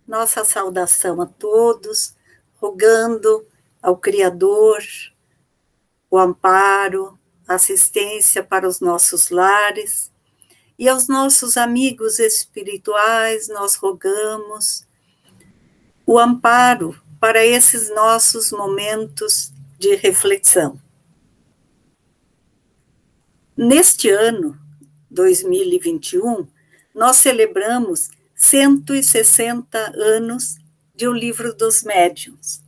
nossa saudação a todos, rogando ao Criador o amparo, a assistência para os nossos lares, e aos nossos amigos espirituais nós rogamos o amparo para esses nossos momentos de reflexão. Neste ano, 2021, nós celebramos 160 anos de O Livro dos Médiuns,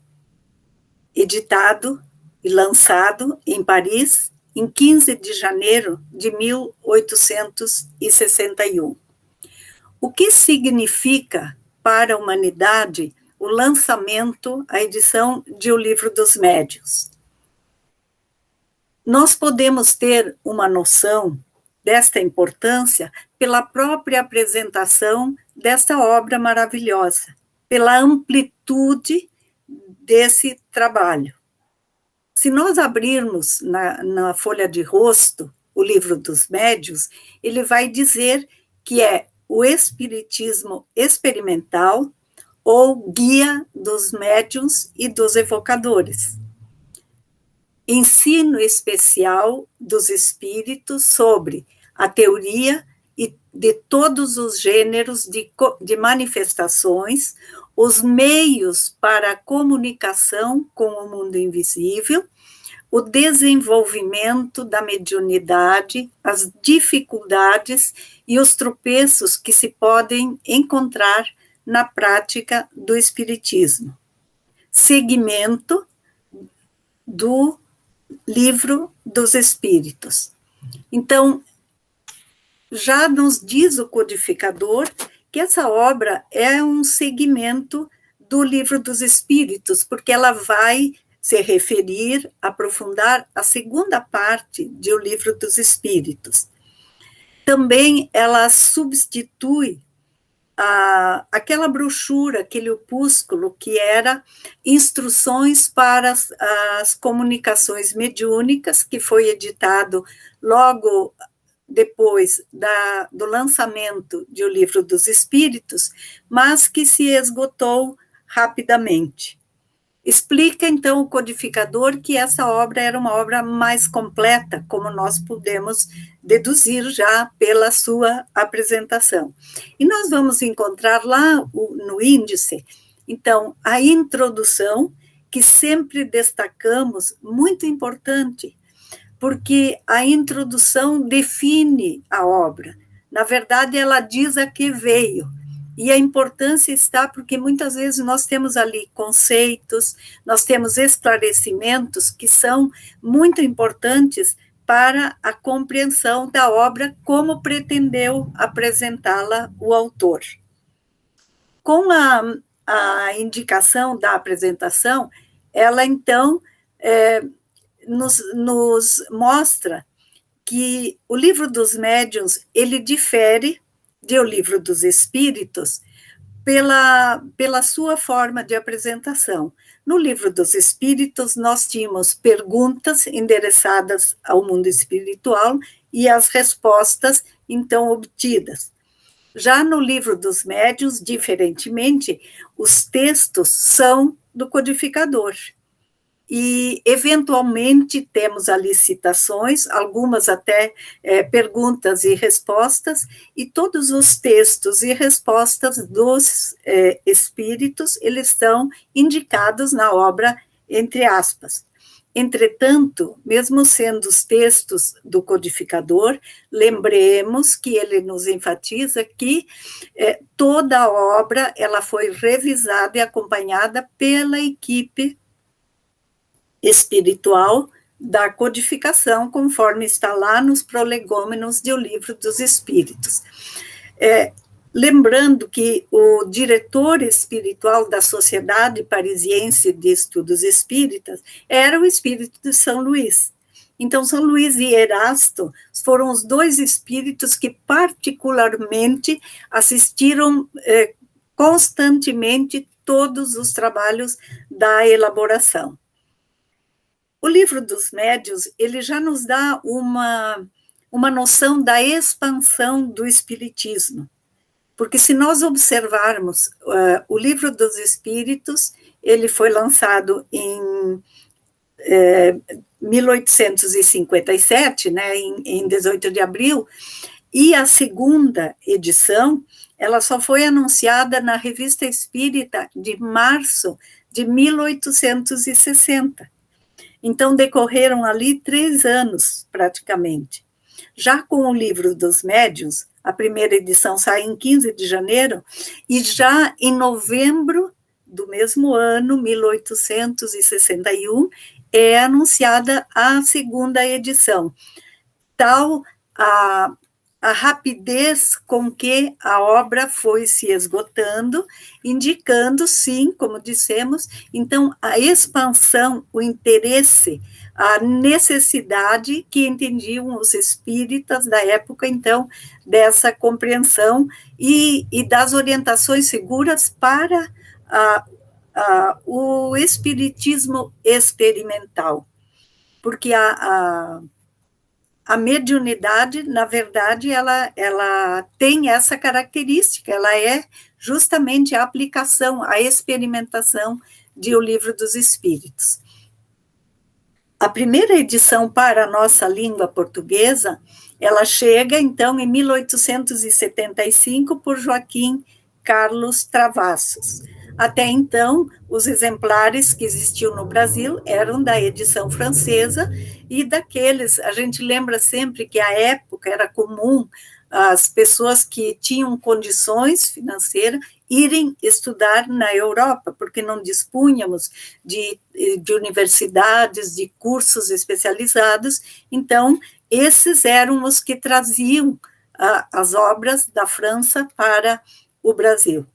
editado e lançado em Paris em 15 de janeiro de 1861. O que significa para a humanidade o lançamento, a edição de O Livro dos Médiuns? Nós podemos ter uma noção desta importância pela própria apresentação desta obra maravilhosa, pela amplitude desse trabalho. Se nós abrirmos na folha de rosto o Livro dos Médiuns, ele vai dizer que é o Espiritismo experimental ou guia dos médiuns e dos evocadores. Ensino especial dos espíritos sobre a teoria de todos os gêneros de manifestações, os meios para a comunicação com o mundo invisível, o desenvolvimento da mediunidade, as dificuldades e os tropeços que se podem encontrar na prática do espiritismo. Seguimento do Livro dos Espíritos. Então, já nos diz o codificador que essa obra é um segmento do Livro dos Espíritos, porque ela vai se referir, aprofundar a segunda parte de O Livro dos Espíritos. Também ela substitui aquela brochura, aquele opúsculo que era Instruções para as Comunicações Mediúnicas, que foi editado logo depois do lançamento de O Livro dos Espíritos, mas que se esgotou rapidamente. Explica, então, o codificador que essa obra era uma obra mais completa, como nós pudemos deduzir já pela sua apresentação. E nós vamos encontrar lá no índice, então, a introdução, que sempre destacamos, muito importante, porque a introdução define a obra. Na verdade, ela diz a que veio. E a importância está porque muitas vezes nós temos ali conceitos, nós temos esclarecimentos que são muito importantes para a compreensão da obra como pretendeu apresentá-la o autor. Com a indicação da apresentação, ela então nos mostra que o Livro dos Médiuns, ele difere de O Livro dos Espíritos pela sua forma de apresentação. No Livro dos Espíritos, nós tínhamos perguntas endereçadas ao mundo espiritual e as respostas, então, obtidas. Já no Livro dos Médiuns, diferentemente, os textos são do codificador. E, eventualmente, temos ali citações, algumas até perguntas e respostas, e todos os textos e respostas dos espíritos, eles estão indicados na obra, entre aspas. Entretanto, mesmo sendo os textos do codificador, lembremos que ele nos enfatiza que toda a obra ela foi revisada e acompanhada pela equipe espiritual da codificação, conforme está lá nos prolegômenos do Livro dos Espíritos. Lembrando que o diretor espiritual da Sociedade Parisiense de Estudos Espíritas era o espírito de São Luís. Então, São Luís e Erasto foram os dois espíritos que particularmente assistiram constantemente todos os trabalhos da elaboração. O Livro dos Médiuns, ele já nos dá uma noção da expansão do espiritismo. Porque se nós observarmos o Livro dos Espíritos, ele foi lançado em 1857, né, em 18 de abril, e a segunda edição, ela só foi anunciada na Revista Espírita de março de 1860. Então, decorreram ali 3 anos, praticamente. Já com o Livro dos Médiuns, a primeira edição sai em 15 de janeiro, e já em novembro do mesmo ano, 1861, é anunciada a segunda edição. Tal a rapidez com que a obra foi se esgotando, indicando, sim, como dissemos, então, a expansão, o interesse, a necessidade que entendiam os espíritas da época, então, dessa compreensão e das orientações seguras para o espiritismo experimental. Porque a mediunidade, na verdade, ela tem essa característica, ela é justamente a aplicação, a experimentação de O Livro dos Espíritos. A primeira edição para a nossa língua portuguesa, ela chega, então, em 1875, por Joaquim Carlos Travassos. Até então, os exemplares que existiam no Brasil eram da edição francesa e daqueles, a gente lembra sempre que à época era comum as pessoas que tinham condições financeiras irem estudar na Europa, porque não dispunhamos de universidades, de cursos especializados, então esses eram os que traziam as obras da França para o Brasil.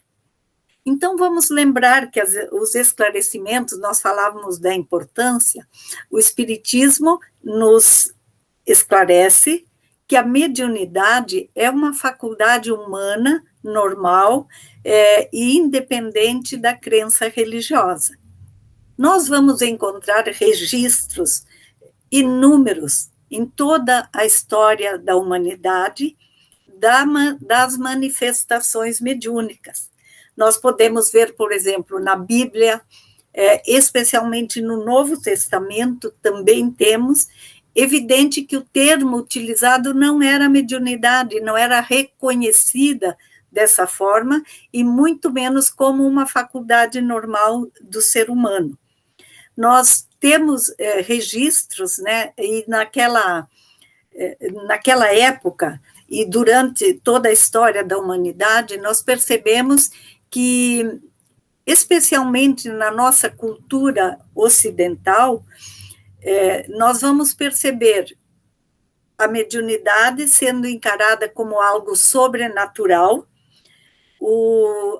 Então, vamos lembrar que os esclarecimentos, nós falávamos da importância, o Espiritismo nos esclarece que a mediunidade é uma faculdade humana, normal e independente da crença religiosa. Nós vamos encontrar registros inúmeros em toda a história da humanidade das manifestações mediúnicas. Nós podemos ver, por exemplo, na Bíblia, especialmente no Novo Testamento, também temos, evidente que o termo utilizado não era mediunidade, não era reconhecida dessa forma, e muito menos como uma faculdade normal do ser humano. Nós temos registros, né, e naquela época, e durante toda a história da humanidade, nós percebemos que, especialmente na nossa cultura ocidental, nós vamos perceber a mediunidade sendo encarada como algo sobrenatural,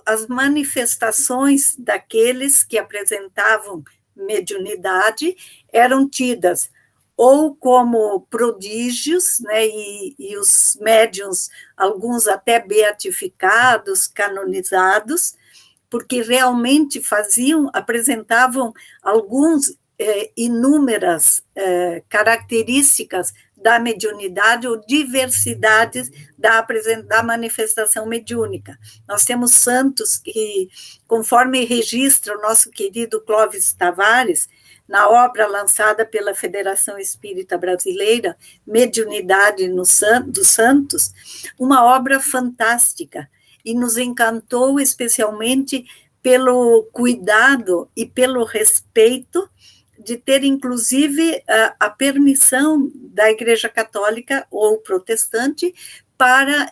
as manifestações daqueles que apresentavam mediunidade eram tidas ou como prodígios, né, e os médiuns, alguns até beatificados, canonizados, porque realmente apresentavam inúmeras características da mediunidade ou diversidades da manifestação mediúnica. Nós temos santos que, conforme registra o nosso querido Clóvis Tavares, na obra lançada pela Federação Espírita Brasileira, Mediunidade dos Santos, uma obra fantástica, e nos encantou especialmente pelo cuidado e pelo respeito de ter, inclusive, a permissão da Igreja Católica ou protestante para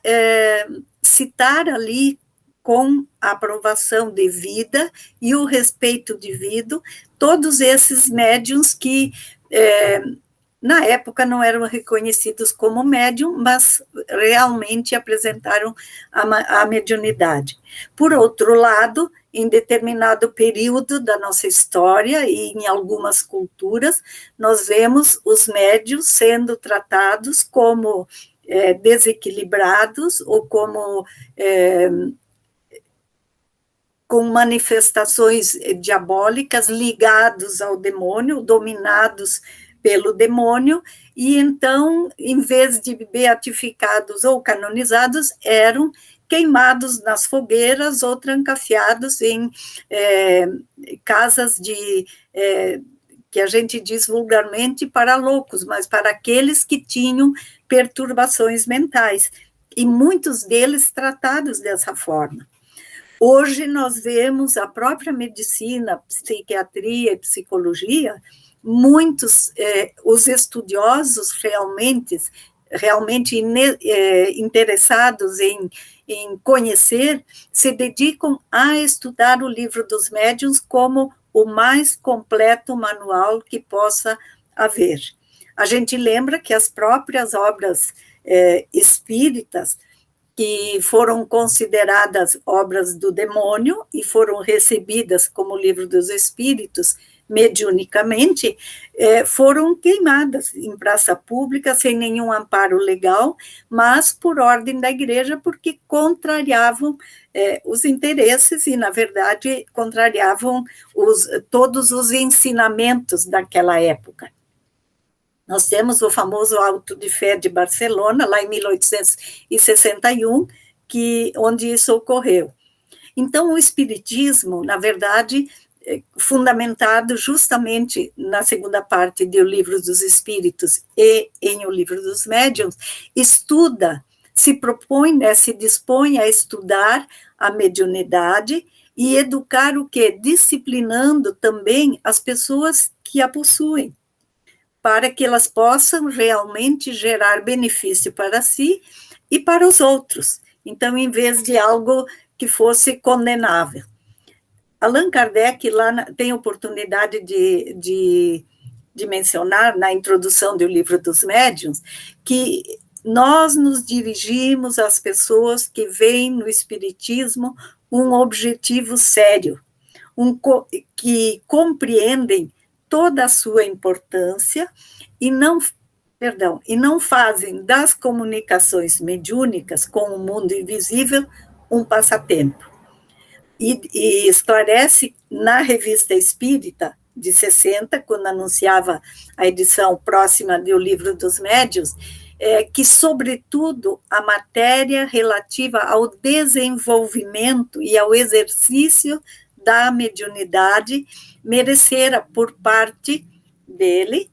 citar ali, com a aprovação devida e o respeito devido, todos esses médiuns que, na época, não eram reconhecidos como médium, mas realmente apresentaram a mediunidade. Por outro lado, em determinado período da nossa história e em algumas culturas, nós vemos os médiuns sendo tratados como desequilibrados ou como com manifestações diabólicas, ligados ao demônio, dominados pelo demônio, e então, em vez de beatificados ou canonizados, eram queimados nas fogueiras ou trancafiados em casas que a gente diz vulgarmente para loucos, mas para aqueles que tinham perturbações mentais, e muitos deles tratados dessa forma. Hoje nós vemos a própria medicina, psiquiatria e psicologia, muitos, os estudiosos realmente interessados em conhecer, se dedicam a estudar o Livro dos Médiuns como o mais completo manual que possa haver. A gente lembra que as próprias obras espíritas, que foram consideradas obras do demônio e foram recebidas como Livro dos Espíritos, mediunicamente, foram queimadas em praça pública, sem nenhum amparo legal, mas por ordem da igreja, porque contrariavam os interesses e, na verdade, contrariavam todos os ensinamentos daquela época. Nós temos o famoso Auto de Fé de Barcelona, lá em 1861, onde isso ocorreu. Então, o Espiritismo, na verdade, fundamentado justamente na segunda parte do Livro dos Espíritos e em O Livro dos Médiuns, se dispõe a estudar a mediunidade e educar o quê? Disciplinando também as pessoas que a possuem, para que elas possam realmente gerar benefício para si e para os outros. Então, em vez de algo que fosse condenável. Allan Kardec lá tem oportunidade de mencionar, na introdução do Livro dos Médiuns, que nós nos dirigimos às pessoas que veem no Espiritismo um objetivo sério, que compreendem toda a sua importância e não fazem das comunicações mediúnicas com o mundo invisível um passatempo. E esclarece na Revista Espírita, de 60, quando anunciava a edição próxima do Livro dos Médiuns, que, sobretudo, a matéria relativa ao desenvolvimento e ao exercício da mediunidade merecera, por parte dele,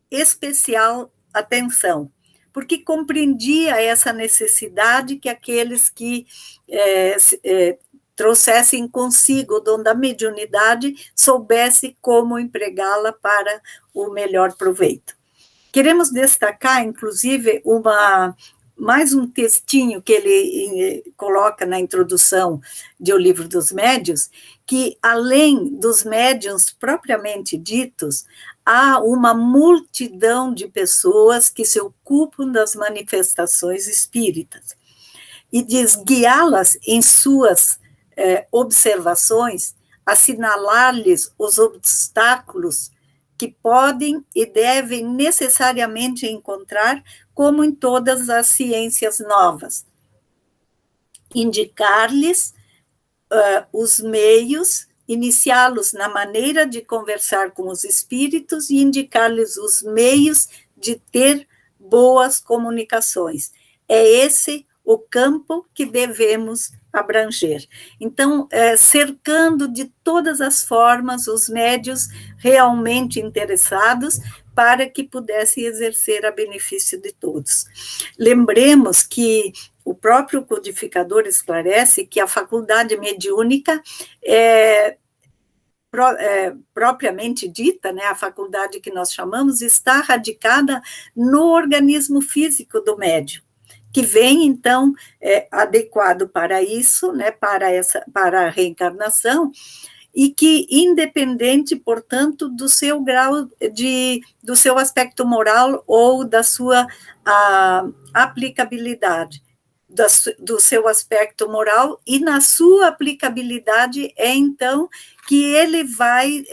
especial atenção, porque compreendia essa necessidade que aqueles que trouxessem consigo o dom da mediunidade soubesse como empregá-la para o melhor proveito. Queremos destacar, inclusive, mais um textinho que ele coloca na introdução do Livro dos Médiuns, que, além dos médiuns propriamente ditos, há uma multidão de pessoas que se ocupam das manifestações espíritas. E diz guiá-las em suas observações, assinalar-lhes os obstáculos que podem e devem necessariamente encontrar, como em todas as ciências novas. Indicar-lhes os meios, iniciá-los na maneira de conversar com os espíritos e indicar-lhes os meios de ter boas comunicações. É esse o campo que devemos abranger. Então, cercando de todas as formas os médios realmente interessados para que pudessem exercer a benefício de todos. Lembremos que o próprio codificador esclarece que a faculdade mediúnica propriamente dita, né, a faculdade que nós chamamos, está radicada no organismo físico do médium, que vem, então, adequado para isso, né, para a reencarnação, e que, independente, portanto, do seu grau do seu aspecto moral ou da sua aplicabilidade, do seu aspecto moral, e na sua aplicabilidade então, que ele vai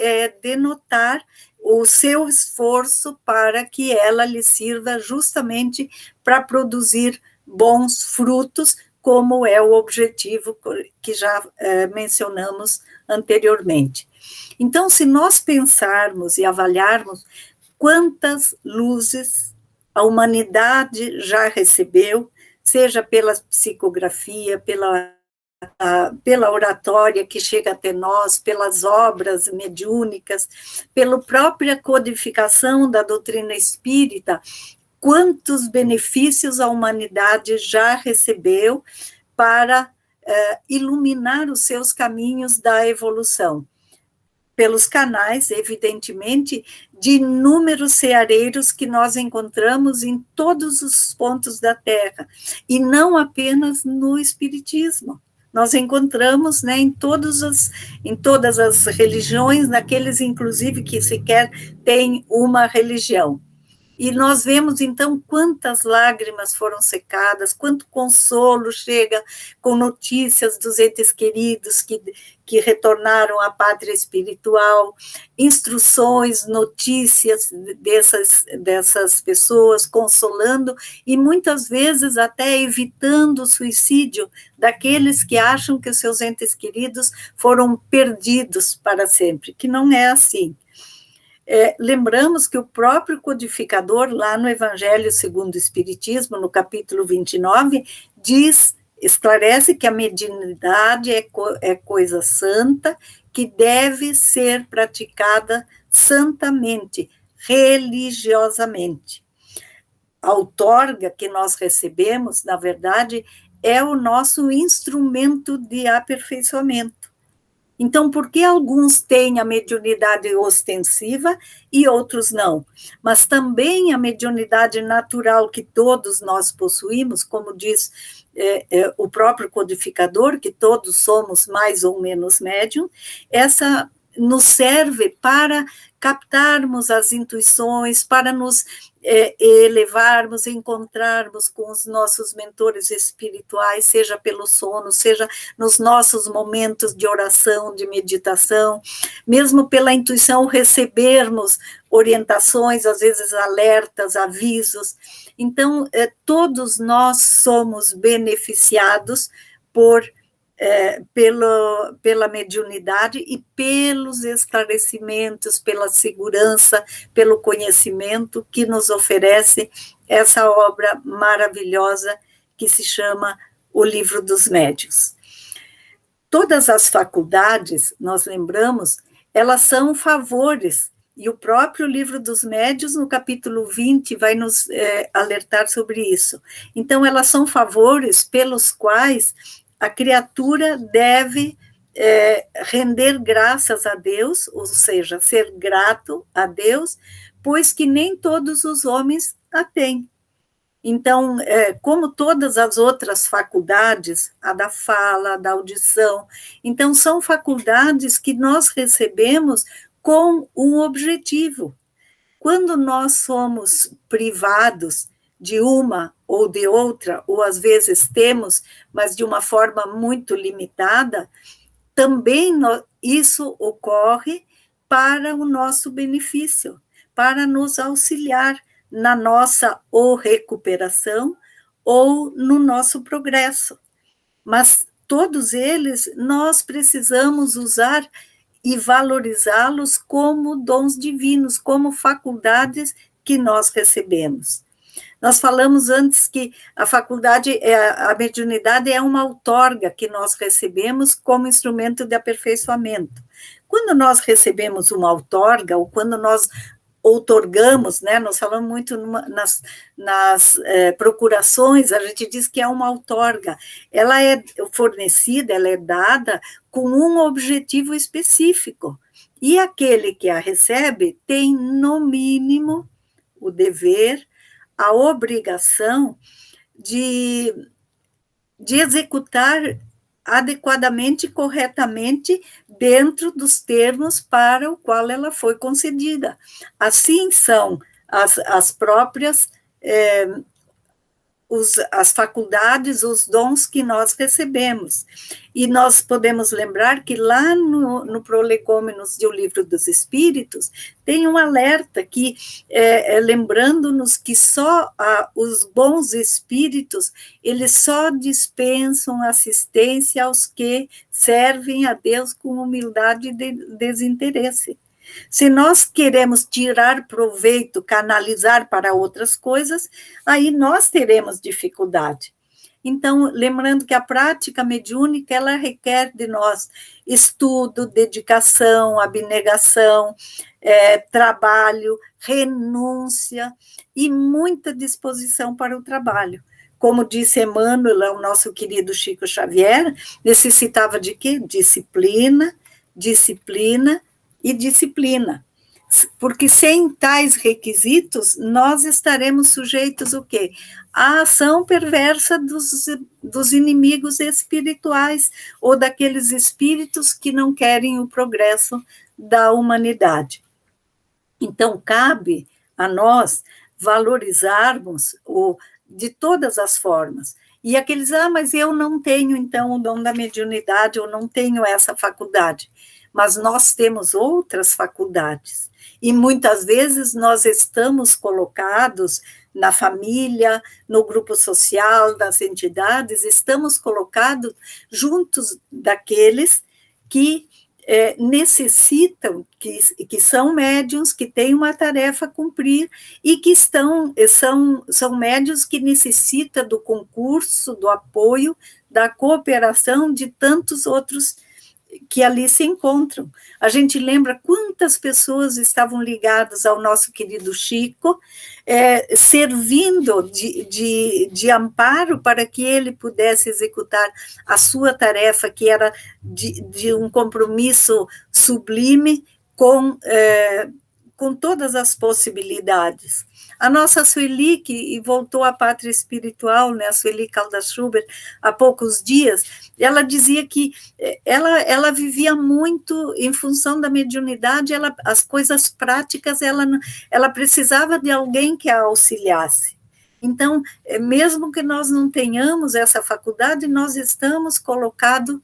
denotar o seu esforço para que ela lhe sirva justamente para produzir bons frutos, como é o objetivo que já mencionamos anteriormente. Então, se nós pensarmos e avaliarmos quantas luzes a humanidade já recebeu, seja pela psicografia, pela oratória que chega até nós, pelas obras mediúnicas, pela própria codificação da doutrina espírita, quantos benefícios a humanidade já recebeu para iluminar os seus caminhos da evolução. Pelos canais, evidentemente, de inúmeros ceareiros que nós encontramos em todos os pontos da Terra, e não apenas no Espiritismo. Nós encontramos, né, em todas as religiões, naqueles, inclusive, que sequer têm uma religião. E nós vemos, então, quantas lágrimas foram secadas, quanto consolo chega com notícias dos entes queridos que retornaram à pátria espiritual, instruções, notícias dessas pessoas consolando e, muitas vezes, até evitando o suicídio daqueles que acham que os seus entes queridos foram perdidos para sempre, que não é assim. Lembramos que o próprio codificador, lá no Evangelho segundo o Espiritismo, no capítulo 29, esclarece que a mediunidade é coisa santa, que deve ser praticada santamente, religiosamente. A outorga que nós recebemos, na verdade, é o nosso instrumento de aperfeiçoamento. Então, por que alguns têm a mediunidade ostensiva e outros não? Mas também a mediunidade natural que todos nós possuímos, como diz o próprio codificador, que todos somos mais ou menos médium, essa nos serve para captarmos as intuições, para nos elevarmos, encontrarmos com os nossos mentores espirituais, seja pelo sono, seja nos nossos momentos de oração, de meditação, mesmo pela intuição recebermos orientações, às vezes alertas, avisos. Então, todos nós somos beneficiados pela mediunidade e pelos esclarecimentos, pela segurança, pelo conhecimento que nos oferece essa obra maravilhosa que se chama O Livro dos Médiuns. Todas as faculdades, nós lembramos, elas são favores, e o próprio Livro dos Médiuns, no capítulo 20, vai nos alertar sobre isso. Então, elas são favores pelos quais a criatura deve render graças a Deus, ou seja, ser grato a Deus, pois que nem todos os homens a têm. Então, como todas as outras faculdades, a da fala, a da audição, então são faculdades que nós recebemos com um objetivo. Quando nós somos privados de uma ou de outra, ou às vezes temos, mas de uma forma muito limitada, também isso ocorre para o nosso benefício, para nos auxiliar na nossa ou recuperação ou no nosso progresso. Mas todos eles nós precisamos usar e valorizá-los como dons divinos, como faculdades que nós recebemos. Nós falamos antes que a mediunidade é uma outorga que nós recebemos como instrumento de aperfeiçoamento. Quando nós recebemos uma outorga, ou quando nós outorgamos, né, nós falamos muito nas procurações, a gente diz que é uma outorga. Ela é fornecida, ela é dada com um objetivo específico. E aquele que a recebe tem, no mínimo, o dever, a obrigação de executar adequadamente e corretamente dentro dos termos para o qual ela foi concedida. Assim são as próprias as faculdades, os dons que nós recebemos. E nós podemos lembrar que lá no Prolegômenos de O Livro dos Espíritos, tem um alerta que, lembrando-nos que só os bons espíritos, eles só dispensam assistência aos que servem a Deus com humildade e desinteresse. Se nós queremos tirar proveito, canalizar para outras coisas, aí nós teremos dificuldade. Então, lembrando que a prática mediúnica, ela requer de nós estudo, dedicação, abnegação, trabalho, renúncia e muita disposição para o trabalho. Como disse Emmanuel, o nosso querido Chico Xavier, necessitava de quê? Disciplina, disciplina e disciplina. Porque sem tais requisitos, nós estaremos sujeitos o quê? À ação perversa dos inimigos espirituais, ou daqueles espíritos que não querem o progresso da humanidade. Então, cabe a nós valorizarmos de todas as formas. E aqueles, mas eu não tenho, então, o dom da mediunidade, eu não tenho essa faculdade. Mas nós temos outras faculdades. E muitas vezes nós estamos colocados na família, no grupo social, nas entidades, estamos colocados juntos daqueles que necessitam, que são médiuns, que têm uma tarefa a cumprir e que são médiuns que necessitam do concurso, do apoio, da cooperação de tantos outros que ali se encontram. A gente lembra quantas pessoas estavam ligadas ao nosso querido Chico, servindo de amparo para que ele pudesse executar a sua tarefa, que era de um compromisso sublime com todas as possibilidades. A nossa Sueli, que voltou à pátria espiritual, né, a Sueli Caldas Schubert, há poucos dias, ela dizia que ela vivia muito em função da mediunidade, as coisas práticas, ela precisava de alguém que a auxiliasse. Então, mesmo que nós não tenhamos essa faculdade, nós estamos colocados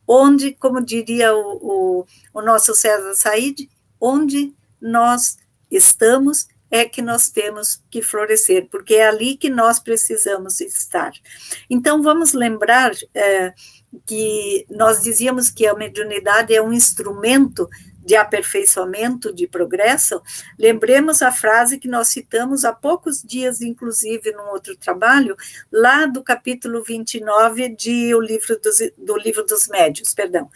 onde, como diria o nosso César Said, onde nós estamos que nós temos que florescer, porque é ali que nós precisamos estar. Então, vamos lembrar que nós dizíamos que a mediunidade é um instrumento de aperfeiçoamento, de progresso. Lembremos a frase que nós citamos há poucos dias, inclusive, num outro trabalho, lá do capítulo 29 do Livro dos Médiuns, perdão.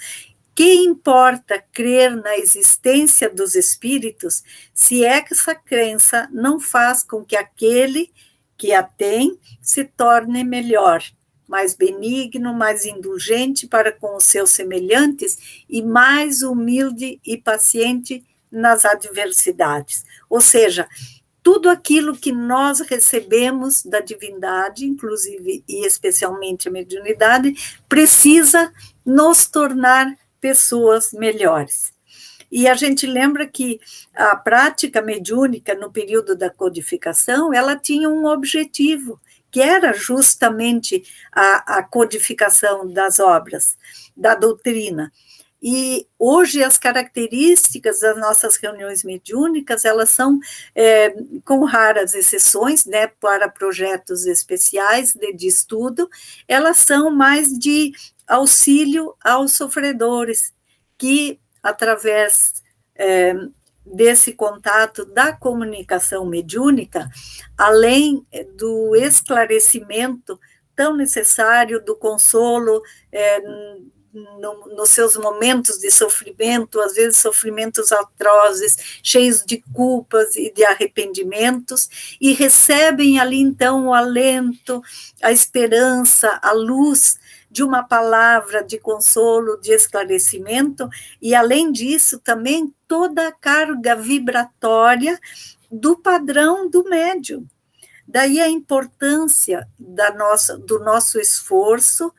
Que importa crer na existência dos espíritos se essa crença não faz com que aquele que a tem se torne melhor, mais benigno, mais indulgente para com os seus semelhantes e mais humilde e paciente nas adversidades. Ou seja, tudo aquilo que nós recebemos da divindade, inclusive e especialmente a mediunidade, precisa nos tornar pessoas melhores. E a gente lembra que a prática mediúnica no período da codificação, ela tinha um objetivo, que era justamente a codificação das obras, da doutrina. E hoje as características das nossas reuniões mediúnicas, elas são, com raras exceções, né, para projetos especiais de estudo, elas são mais de auxílio aos sofredores, que, através desse contato da comunicação mediúnica, além do esclarecimento tão necessário, do consolo, nos seus momentos de sofrimento, às vezes sofrimentos atrozes, cheios de culpas e de arrependimentos, e recebem ali então o alento, a esperança, a luz de uma palavra de consolo, de esclarecimento, e além disso também toda a carga vibratória do padrão do médium. Daí a importância do nosso esforço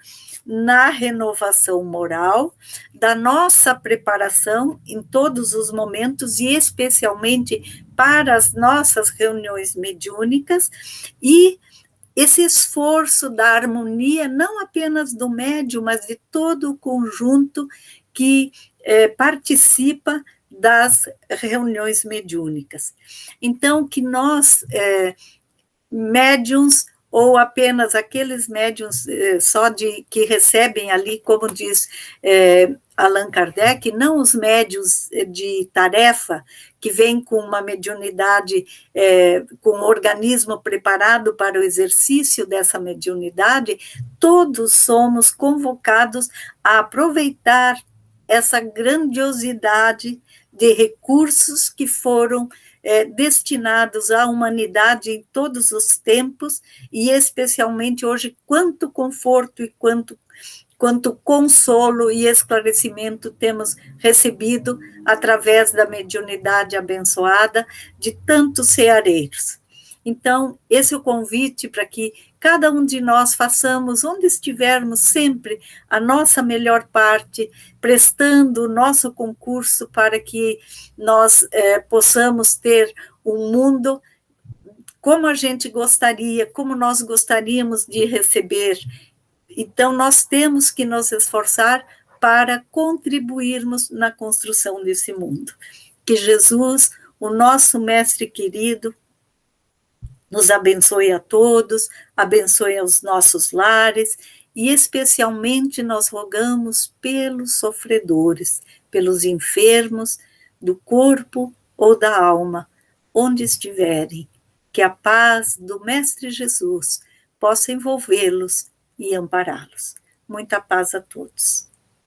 na renovação moral, da nossa preparação em todos os momentos, e especialmente para as nossas reuniões mediúnicas, e esse esforço da harmonia, não apenas do médium, mas de todo o conjunto que participa das reuniões mediúnicas. Então, que nós, médiuns ou apenas aqueles médiuns só que recebem ali, como diz Allan Kardec, não os médiuns de tarefa, que vêm com uma mediunidade, com um organismo preparado para o exercício dessa mediunidade, todos somos convocados a aproveitar essa grandiosidade de recursos que foram destinados à humanidade em todos os tempos, e especialmente hoje, quanto conforto e quanto consolo e esclarecimento temos recebido através da mediunidade abençoada de tantos ceareiros. Então, esse é o convite para que cada um de nós façamos, onde estivermos, sempre a nossa melhor parte, prestando o nosso concurso para que nós possamos ter um mundo como a gente gostaria, como nós gostaríamos de receber. Então, nós temos que nos esforçar para contribuirmos na construção desse mundo. Que Jesus, o nosso mestre querido, nos abençoe a todos, abençoe os nossos lares, e especialmente nós rogamos pelos sofredores, pelos enfermos do corpo ou da alma, onde estiverem, que a paz do Mestre Jesus possa envolvê-los e ampará-los. Muita paz a todos.